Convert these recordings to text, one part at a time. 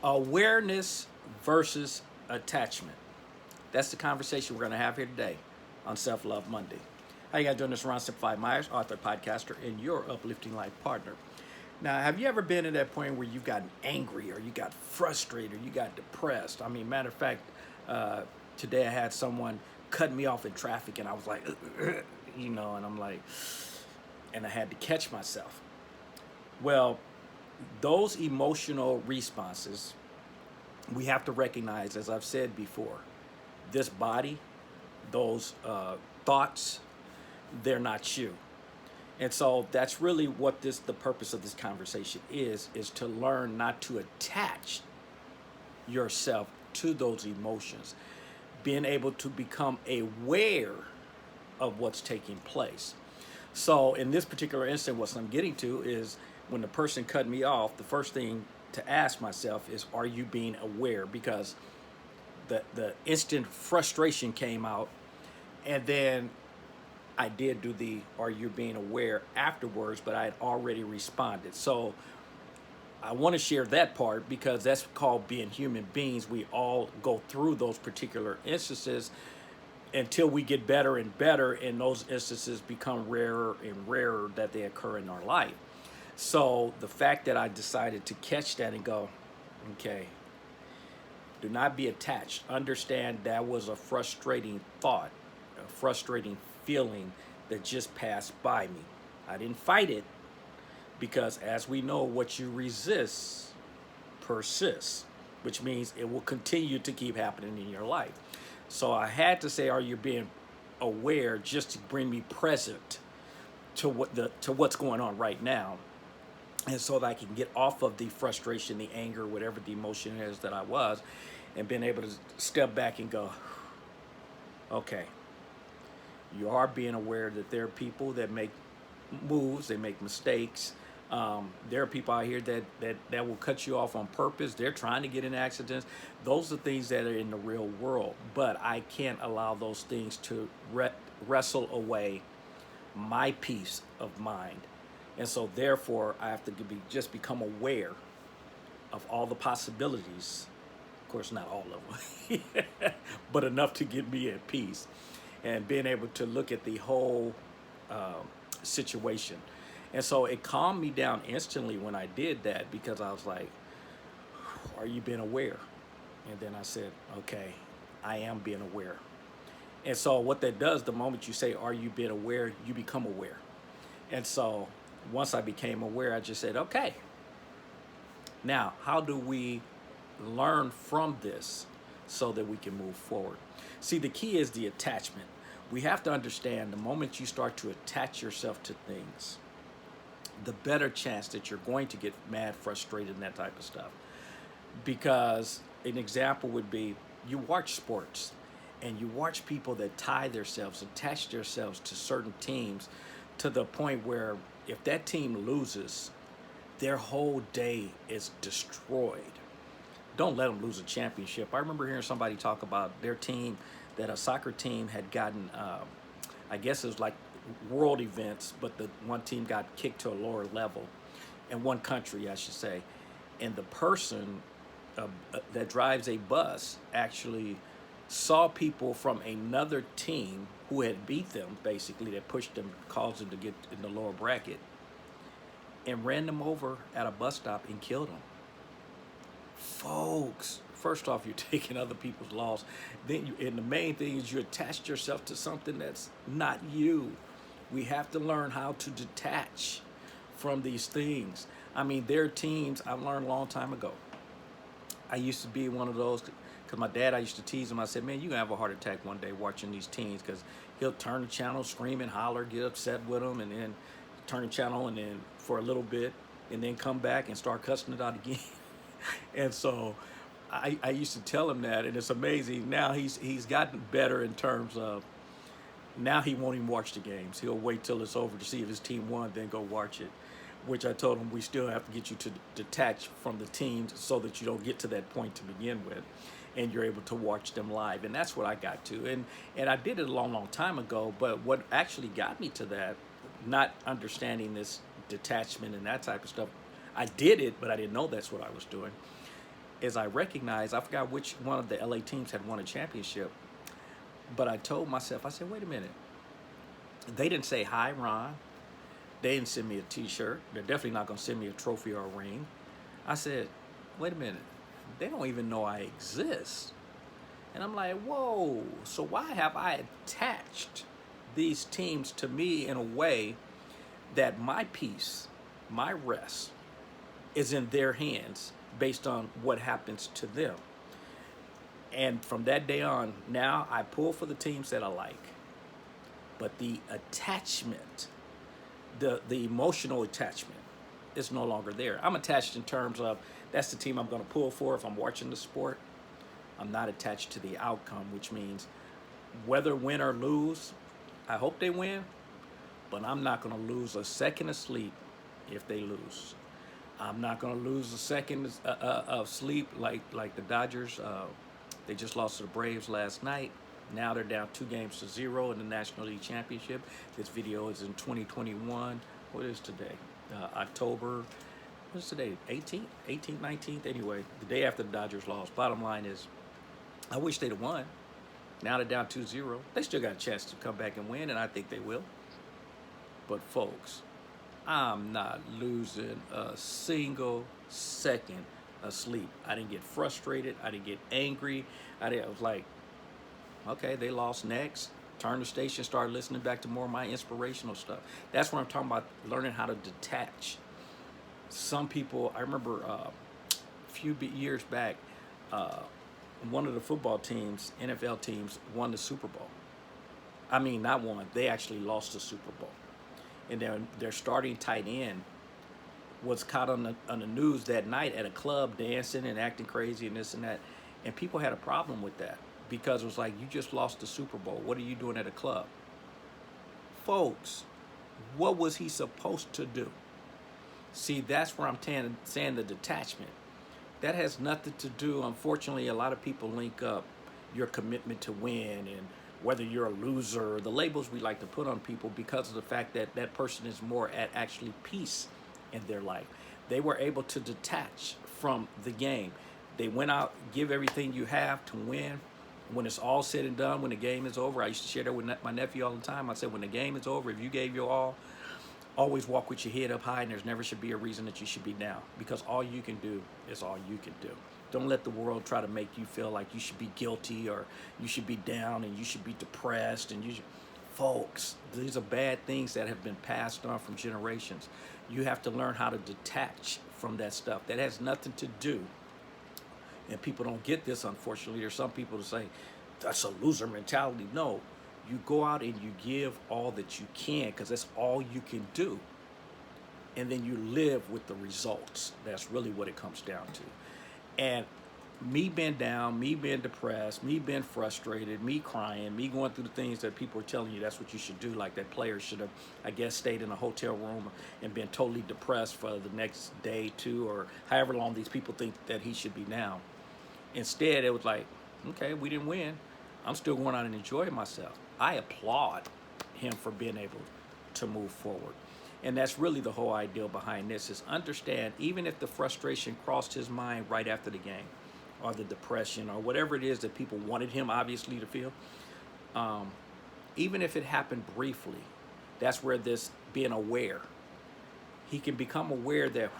Awareness versus attachment. That's the conversation we're going to have here today on Self Love Monday. How you guys doing? This is Ron Simplify Myers, author, podcaster, and your uplifting life partner. Now, have you ever been at that point where you got angry or you got frustrated or you got depressed? I mean, matter of fact, uh, today I had someone cut me off in traffic and I was like, and I'm like, and I had to catch myself. Well, those emotional responses, we have to recognize, as I've said before, this body, those thoughts, they're not you. And so that's really what the purpose of this conversation is to learn not to attach yourself to those emotions, being able to become aware of what's taking place. So in this particular instance, what I'm getting to is when the person cut me off, the first thing to ask myself is, are you being aware? Because the instant frustration came out, and then I did do the "are you being aware" afterwards, but I had already responded. So I want to share that part because that's called being human beings. We all go through those particular instances until we get better and better, and those instances become rarer and rarer that they occur in our life. So the fact that I decided to catch that and go, okay, do not be attached. Understand that was a frustrating thought, a frustrating feeling that just passed by me. I didn't fight it because, as we know, what you resist persists, which means it will continue to keep happening in your life. So I had to say, are you being aware, just to bring me present to what's going on right now, and so that I can get off of the frustration, the anger, whatever the emotion is that I was, and being able to step back and go, okay, you are being aware that there are people that make moves, they make mistakes. There are people out here that will cut you off on purpose. They're trying to get in accidents. Those are things that are in the real world. But I can't allow those things to wrestle away my peace of mind. And so therefore, I have to just become aware of all the possibilities. Of course, not all of them, but enough to get me at peace. And being able to look at the whole situation. And so it calmed me down instantly when I did that, because I was like, are you being aware? And then I said, okay, I am being aware. And so what that does, the moment you say, are you being aware, you become aware. And so once I became aware, I just said, okay, now how do we learn from this so that we can move forward? See, the key is the attachment. We have to understand the moment you start to attach yourself to things, the better chance that you're going to get mad, frustrated, and that type of stuff. Because an example would be, you watch sports and you watch people that tie themselves, attach themselves to certain teams to the point where if that team loses, their whole day is destroyed. Don't let them lose a championship. I remember hearing somebody talk about their team, that a soccer team had gotten, I guess it was like world events, but the one team got kicked to a lower level in one country, I should say. And the person that drives a bus actually saw people from another team who had beat them, basically, that pushed them, caused them to get in the lower bracket, and ran them over at a bus stop and killed them. Folks, first off, you're taking other people's laws. And the main thing is you attached yourself to something that's not you. We have to learn how to detach from these things. I mean, there are teams I learned a long time ago. I used to be one of those, because my dad, I used to tease him. I said, man, you're going to have a heart attack one day watching these teams, because he'll turn the channel, scream and holler, get upset with them, and then turn the channel and then for a little bit, and then come back and start cussing it out again. And so I used to tell him that, and it's amazing. Now he's gotten better in terms of, now he won't even watch the games. He'll wait till it's over to see if his team won, then go watch it. Which I told him, we still have to get you to detach from the teams so that you don't get to that point to begin with, and you're able to watch them live. And that's what I got to. And I did it a long, long time ago. But what actually got me to that, not understanding this detachment and that type of stuff, I did it, but I didn't know that's what I was doing. is I recognized, I forgot which one of the LA teams had won a championship, but I told myself, I said, wait a minute. They didn't say, hi, Ron. They didn't send me a t-shirt. They're definitely not going to send me a trophy or a ring. I said, wait a minute. They don't even know I exist. And I'm like, whoa, so why have I attached these teams to me in a way that my peace, my rest, is in their hands based on what happens to them? And from that day on, now I pull for the teams that I like. But the attachment, the emotional attachment, is no longer there. I'm attached in terms of that's the team I'm going to pull for if I'm watching the sport. I'm not attached to the outcome, which means whether win or lose, I hope they win, but I'm not going to lose a second of sleep if they lose. I'm not going to lose a second of sleep like the Dodgers. They just lost to the Braves last night. Now they're down 2-0 in the National League Championship. This video is in 2021. What is today? October. What's today? 18th? 18th, 19th? Anyway, the day after the Dodgers lost. Bottom line is, I wish they'd have won. Now they're down 2-0. They still got a chance to come back and win, and I think they will. But folks, I'm not losing a single second of sleep. I didn't get frustrated. I didn't get angry. I was like, okay, they lost next. Turn the station, start listening back to more of my inspirational stuff. That's what I'm talking about, learning how to detach. Some people, I remember a few years back, one of the football teams, NFL teams, won the Super Bowl. I mean, not won. They actually lost the Super Bowl. And their starting tight end was caught on the news that night at a club dancing and acting crazy and this and that. And people had a problem with that because it was like, you just lost the Super Bowl. What are you doing at a club? Folks, what was he supposed to do? See, that's where I'm saying the detachment. That has nothing to do, unfortunately, a lot of people link up your commitment to win and whether you're a loser, the labels we like to put on people because of the fact that that person is more at actually peace in their life. They were able to detach from the game. They went out, give everything you have to win. When it's all said and done, when the game is over, I used to share that with my nephew all the time. I said, when the game is over, if you gave your all, always walk with your head up high, and there's never should be a reason that you should be down, because all you can do is all you can do. Don't let the world try to make you feel like you should be guilty or you should be down and you should be depressed. Folks, these are bad things that have been passed on from generations. You have to learn how to detach from that stuff. That has nothing to do, and people don't get this, unfortunately. There's some people that say, that's a loser mentality. No, you go out and you give all that you can because that's all you can do. And then you live with the results. That's really what it comes down to. And me being down, me being depressed, me being frustrated, me crying, me going through the things that people are telling you that's what you should do, like that player should have, I guess, stayed in a hotel room and been totally depressed for the next day, two, or however long these people think that he should be now. Instead, it was like, okay, we didn't win. I'm still going out and enjoying myself. I applaud him for being able to move forward. And that's really the whole idea behind this, is understand, even if the frustration crossed his mind right after the game, or the depression, or whatever it is that people wanted him obviously to feel, even if it happened briefly, that's where this being aware, he can become aware that,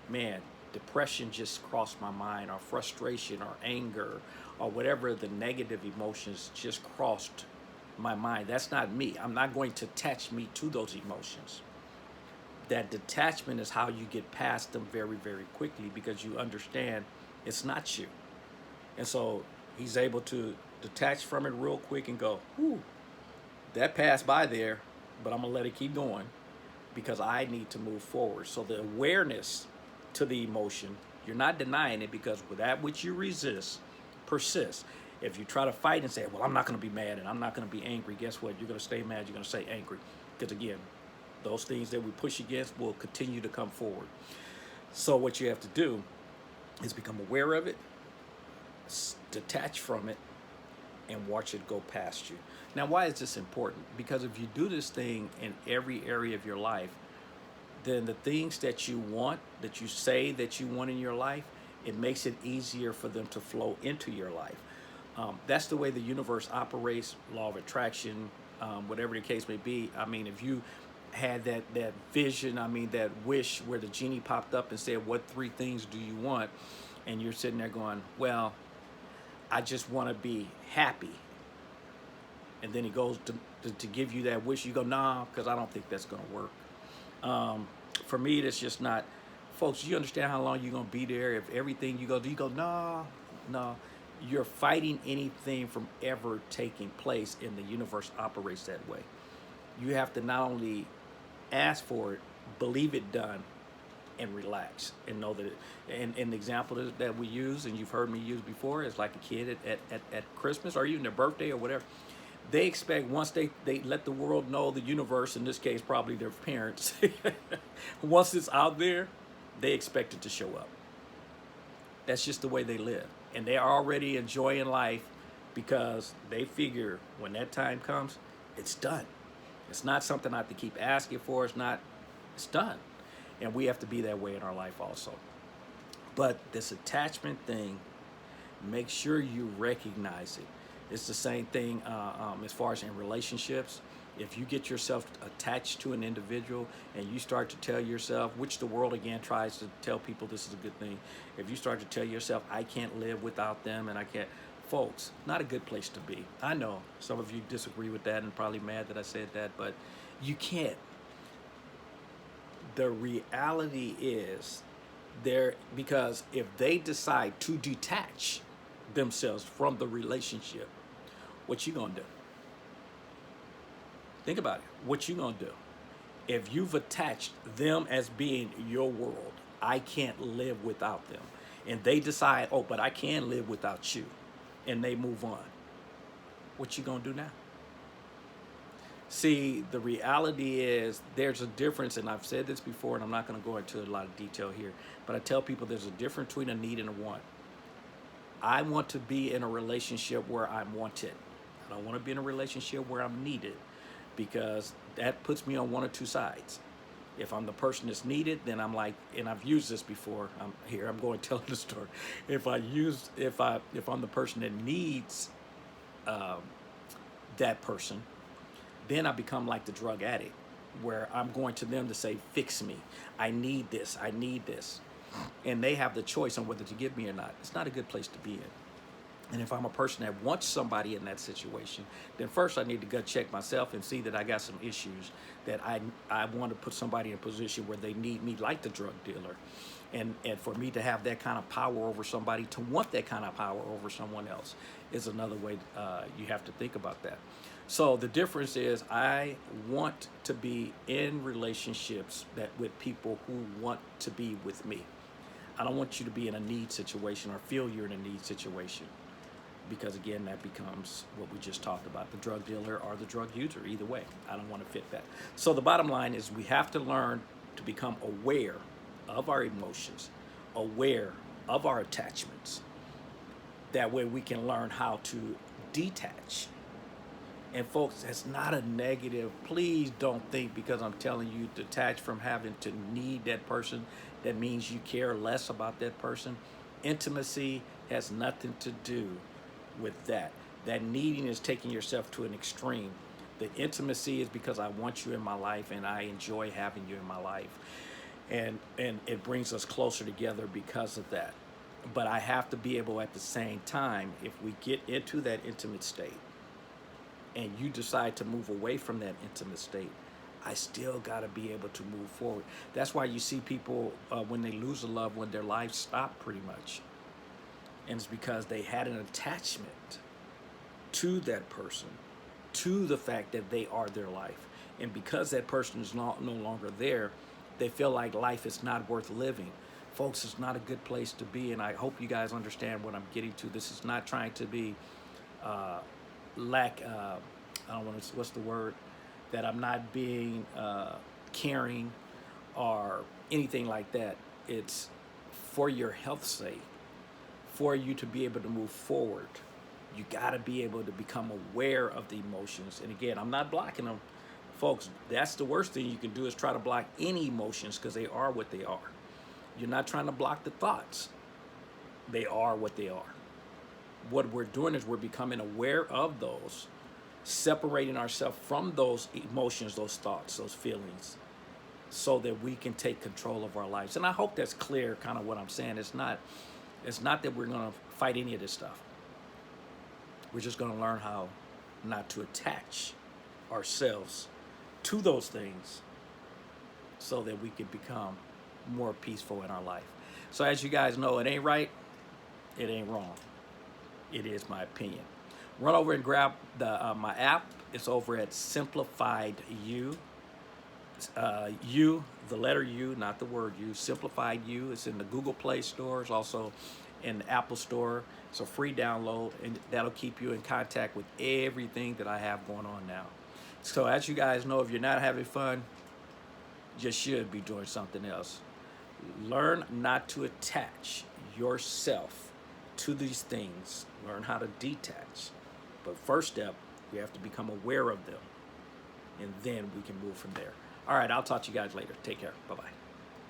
man, depression just crossed my mind, or frustration, or anger, or whatever the negative emotions just crossed my mind. That's not me. I'm not going to attach me to those emotions. That detachment is how you get past them very, very quickly, because you understand it's not you. And so he's able to detach from it real quick and go, that passed by there, but I'm going to let it keep going because I need to move forward. So the awareness to the emotion, you're not denying it, because with that which you resist persists. If you try to fight and say, well, I'm not going to be mad and I'm not going to be angry, guess what? You're going to stay mad, you're going to stay angry. Because again, those things that we push against will continue to come forward. So what you have to do is become aware of it, detach from it, and watch it go past you. Now, why is this important? Because if you do this thing in every area of your life, then the things that you want, that you say that you want in your life, It makes it easier for them to flow into your life. That's the way the universe operates, law of attraction, whatever the case may be. I mean, if you had that vision, I mean, that wish where the genie popped up and said, what three things do you want? And you're sitting there going, well, I just want to be happy. And then he goes to give you that wish. You go, nah, because I don't think that's going to work. For me, that's just not. Folks, you understand how long you're going to be there? If everything you go, nah, no. You're fighting anything from ever taking place, and the universe operates that way. You have to not only ask for it, believe it done, and relax and know that it, and the example that we use, and you've heard me use before, is like a kid at Christmas or even their birthday or whatever. They expect, once they let the world know, the universe, in this case probably their parents, once it's out there, they expect it to show up. That's just the way they live. And they're already enjoying life because they figure when that time comes, it's done. It's not something I have to keep asking for. It's done. And we have to be that way in our life also. But this attachment thing, make sure you recognize it. It's the same thing as far as in relationships. If you get yourself attached to an individual and you start to tell yourself, which the world again tries to tell people this is a good thing, if you start to tell yourself, I can't live without them and I can't, folks, not a good place to be. I know some of you disagree with that and probably mad that I said that, but you can't. The reality is because if they decide to detach themselves from the relationship, what you gonna do? Think about it. What you gonna do? If you've attached them as being your world, I can't live without them, and they decide, oh, but I can live without you, and they move on, what you gonna do now? See, the reality is there's a difference, and I've said this before, and I'm not going to go into a lot of detail here, but I tell people there's a difference between a need and a want. I want to be in a relationship where I'm wanted. I don't want to be in a relationship where I'm needed, because that puts me on one or two sides. If I'm the person that's needed, then I'm like, and I've used this before. I'm going to tell the story. If I'm the person that needs that person, then I become like the drug addict, where I'm going to them to say, fix me. I need this. I need this. And they have the choice on whether to give me or not. It's not a good place to be in. And if I'm a person that wants somebody in that situation, then first I need to gut check myself and see that I got some issues, that I want to put somebody in a position where they need me, like the drug dealer. And for me to have that kind of power over somebody, to want that kind of power over someone else, is another way you have to think about that. So the difference is, I want to be in relationships with people who want to be with me. I don't want you to be in a need situation or feel you're in a need situation, because again, that becomes what we just talked about, the drug dealer or the drug user. Either way, I don't want to fit that. So the bottom line is, we have to learn to become aware of our emotions, aware of our attachments. That way we can learn how to detach. And folks, that's not a negative. Please don't think because I'm telling you detach from having to need that person, that means you care less about that person. Intimacy has nothing to do with that. That needing is taking yourself to an extreme. The intimacy is because I want you in my life and I enjoy having you in my life. And it brings us closer together because of that. But I have to be able, at the same time, if we get into that intimate state and you decide to move away from that intimate state, I still got to be able to move forward. That's why you see people, when they lose a loved one, their lives stop pretty much. And it's because they had an attachment to that person, to the fact that they are their life. And because that person is no longer there, they feel like life is not worth living. Folks, it's not a good place to be, and I hope you guys understand what I'm getting to. This is not trying to be I don't want to, what's the word? That I'm not being caring or anything like that. It's for your health's sake, for you to be able to move forward. You got to be able to become aware of the emotions. And again, I'm not blocking them. Folks, that's the worst thing you can do, is try to block any emotions, because they are what they are. You're not trying to block the thoughts. They are what they are. What we're doing is we're becoming aware of those, separating ourselves from those emotions, those thoughts, those feelings, so that we can take control of our lives. And I hope that's clear, kind of what I'm saying. It's not that we're going to fight any of this stuff. We're just going to learn how not to attach ourselves to those things so that we can become more peaceful in our life. So as you guys know, it ain't right, it ain't wrong. It is my opinion. Run over and grab my app. It's over at Simplified You. The letter U, not the word U. Simplified You. It's in the Google Play Store. It's also in the Apple Store. It's a free download, and that'll keep you in contact with everything that I have going on now. So as you guys know, if you're not having fun, you should be doing something else. Learn not to attach yourself to these things. Learn how to detach. But first step, you have to become aware of them, and then we can move from there. All right, I'll talk to you guys later. Take care. Bye-bye.